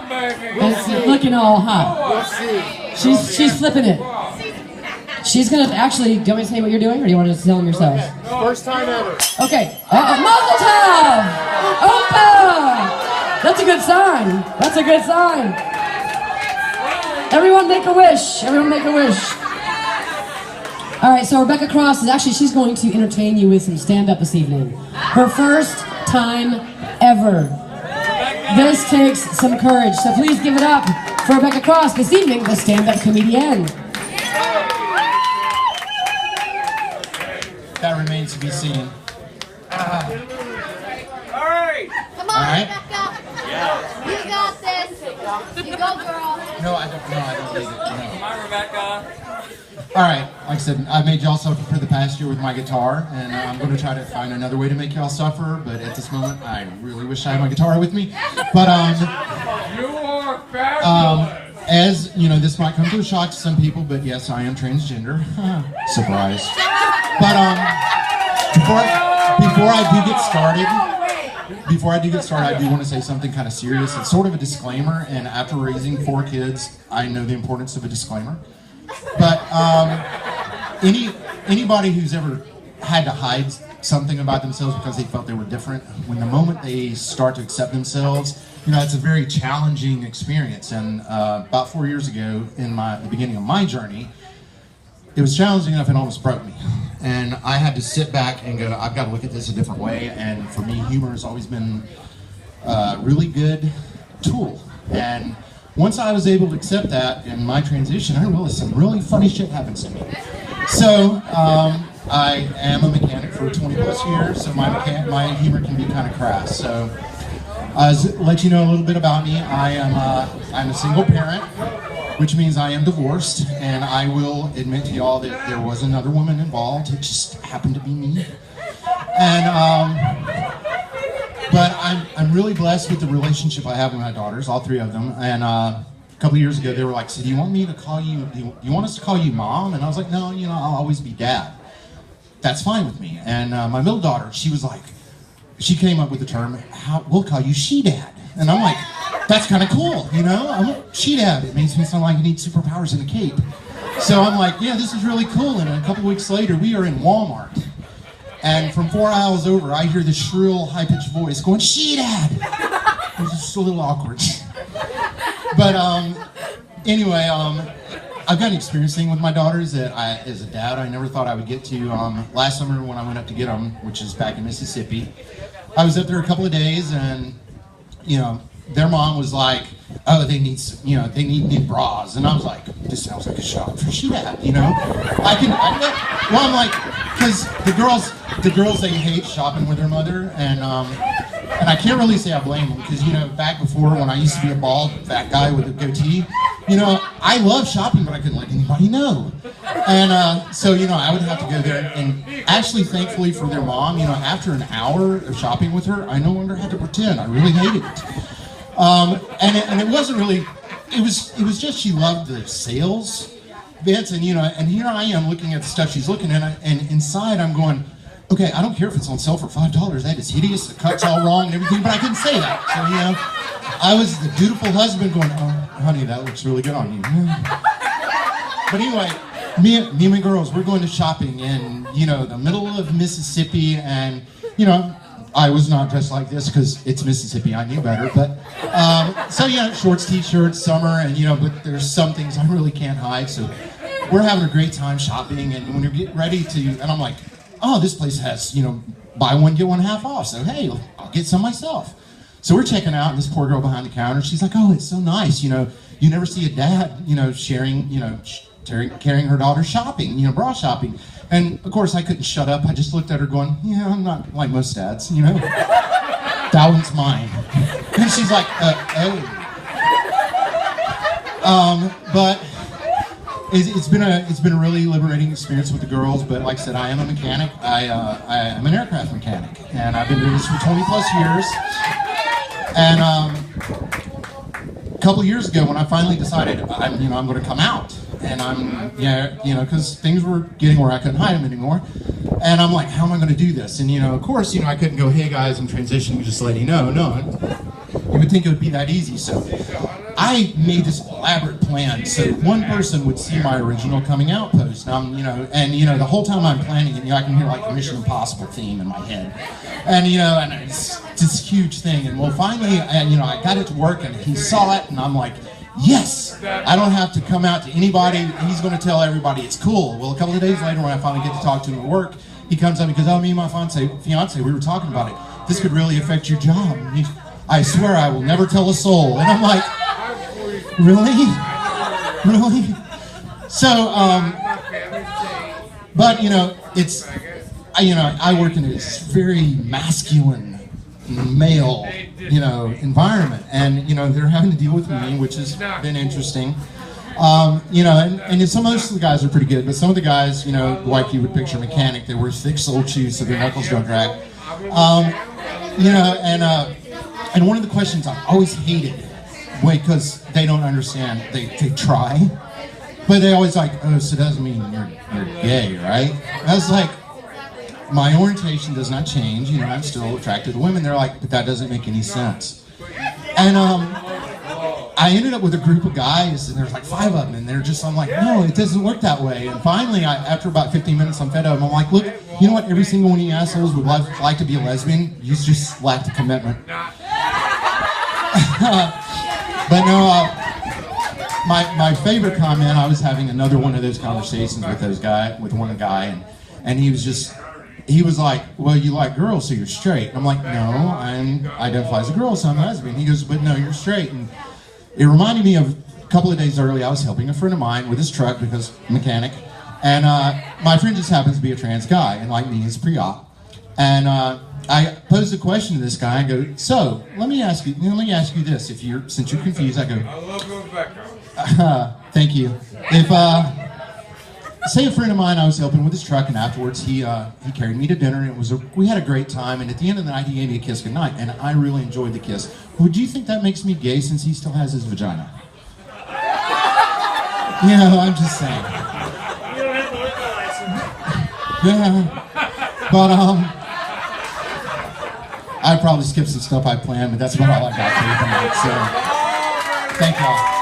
It's looking all hot. She's flipping it. She's gonna actually. Do you want me to say what you're doing, or do you want to tell them yourselves? First time ever. Okay. Mazel tov! Opa! That's a good sign. That's a good sign. Everyone make a wish. Everyone make a wish. All right. So Rebecca Cross is actually. She's going to entertain you with some stand-up this evening. Her first time ever. This takes some courage. So please give it up for Rebecca Cross this evening, the stand-up comedian. That remains to be seen. All right. Come on, Rebecca. Yeah. You got this. You go, girl. No, I don't need it. No. Come on, Rebecca. All right, like I said, I made y'all suffer for the past year with my guitar, and I'm going to try to find another way to make y'all suffer, but at this moment, I really wish I had my guitar with me. But, You are fabulous. as, you know, this might come to a shock to some people, but yes, I am transgender. Surprise. But, before I do get started, I do want to say something kind of serious. It's sort of a disclaimer, and after raising 4 kids, I know the importance of a disclaimer. But anybody who's ever had to hide something about themselves because they felt they were different, when the moment they start to accept themselves, you know, it's a very challenging experience. And about 4 years ago, in the beginning of my journey, it was challenging enough it almost broke me. And I had to sit back and go, I've got to look at this a different way. And for me, humor has always been a really good tool. And once I was able to accept that in my transition, I realized some really funny shit happens to me. So I am a mechanic for 20 plus years, so my humor can be kind of crass. So let you know a little bit about me. I'm a single parent, which means I am divorced, and I will admit to y'all that there was another woman involved. It just happened to be me. And but I'm really blessed with the relationship I have with my daughters, all 3 of them. And a couple of years ago, they were like, "So do you want me to call you? Do you want us to call you Mom?" And I was like, "No, you know, I'll always be Dad. That's fine with me." And my middle daughter, she was like, she came up with the term, "We'll call you She Dad." And I'm like, that's kind of cool, you know? I'm a She Dad. It makes me sound like I need superpowers in a cape. So I'm like, yeah, this is really cool. And a couple of weeks later, we are in Walmart. And from 4 aisles over, I hear this shrill, high-pitched voice going, "She Dad!" It was just a little awkward. But anyway, I've got an experience thing with my daughters that as a dad, I never thought I would get to. Last summer when I went up to get them, which is back in Mississippi, I was up there a couple of days, and, you know, their mom was like, "Oh, they need new bras," and I was like, "This sounds like a shop for She Dad," you know? I'm like, because the girls, they hate shopping with their mother, and I can't really say I blame them, because, you know, back before when I used to be a bald, fat guy with a goatee, you know, I love shopping, but I couldn't let anybody know. And so, you know, I would have to go there, and actually, thankfully for their mom, you know, after an hour of shopping with her, I no longer had to pretend. I really hated it. And it wasn't really, it was just she loved the sales bits, and, you know, and here I am looking at the stuff she's looking at, and inside I'm going, okay, I don't care if it's on sale for $5, that is hideous, the cut's all wrong and everything, but I couldn't say that. So, you know, I was the dutiful husband going, "Oh, honey, that looks really good on you." But anyway, me and my girls, we're going to shopping in, you know, the middle of Mississippi, and, you know, I was not dressed like this because it's Mississippi, I knew better, but, so, yeah, shorts, t-shirts, summer, and, you know, but there's some things I really can't hide, so we're having a great time shopping, and when you get ready to, and I'm like, "Oh, this place has, you know, buy one, get one half off, so hey, I'll get some myself." So we're checking out, and this poor girl behind the counter, she's like, "Oh, it's so nice, you know, you never see a dad, you know, sharing, you know, carrying her daughter shopping, you know, bra shopping." And of course I couldn't shut up. I just looked at her going, "Yeah, I'm not like most dads, you know. That one's mine." And she's like, "Oh." But it's been a really liberating experience with the girls. But like I said, I am a mechanic. I'm an aircraft mechanic, and I've been doing this for 20 plus years. And a couple of years ago, when I finally decided I'm going to come out, and because things were getting where I couldn't hide them anymore, and I'm like, how am I going to do this? And, you know, of course, you know, I couldn't go, "Hey guys, I'm transitioning, just to let you know." No, you would think it would be that easy. So I made this elaborate plan so one person would see my original coming out post. And the whole time I'm planning it, I can hear like the Mission Impossible theme in my head. And it's this huge thing. And well, finally, I got it to work, and he saw it, and I'm like, yes, I don't have to come out to anybody. He's going to tell everybody it's cool. Well, a couple of days later, when I finally get to talk to him at work, he comes up and goes, oh, me and my fiance, we were talking about it. This could really affect your job. And I swear I will never tell a soul. And I'm like, really? Really? So, but it's, I work in this very masculine male, environment, and they're having to deal with me, which has been interesting. And most of the guys are pretty good, but some of the guys, like you would picture a mechanic, they wear thick-soled shoes so their knuckles don't drag. And one of the questions I always hated, because they don't understand, they try, but they always like, oh, so it doesn't mean you're gay, right? I was like, my orientation does not change, I'm still attracted to women. They're like, but that doesn't make any sense. And I ended up with a group of guys, and there's like 5 of them, and I'm like, no, it doesn't work that way. And finally, after about 15 minutes, I'm fed up. I'm like, look, you know what? Every single one of you assholes would like to be a lesbian. You just lack the commitment. But no, my favorite comment, I was having another one of those conversations with one guy, and he was like, well, you like girls, so you're straight. And I'm like, no, I identify as a girl, so I'm a lesbian. He goes, but no, you're straight. And it reminded me of a couple of days earlier, I was helping a friend of mine with his truck because mechanic, and my friend just happens to be a trans guy, and like me, he's pre-op. And I posed a question to this guy. I go, so let me ask you this. Since you're confused, I go, I love Rebecca. thank you. If say a friend of mine I was helping with his truck, and afterwards he carried me to dinner, and we had a great time, and at the end of the night he gave me a kiss goodnight, and I really enjoyed the kiss. Would you think that makes me gay since he still has his vagina? I'm just saying. You don't have to live that Yeah, but I probably skipped some stuff I planned, but that's about all I got for you tonight. So, thank y'all.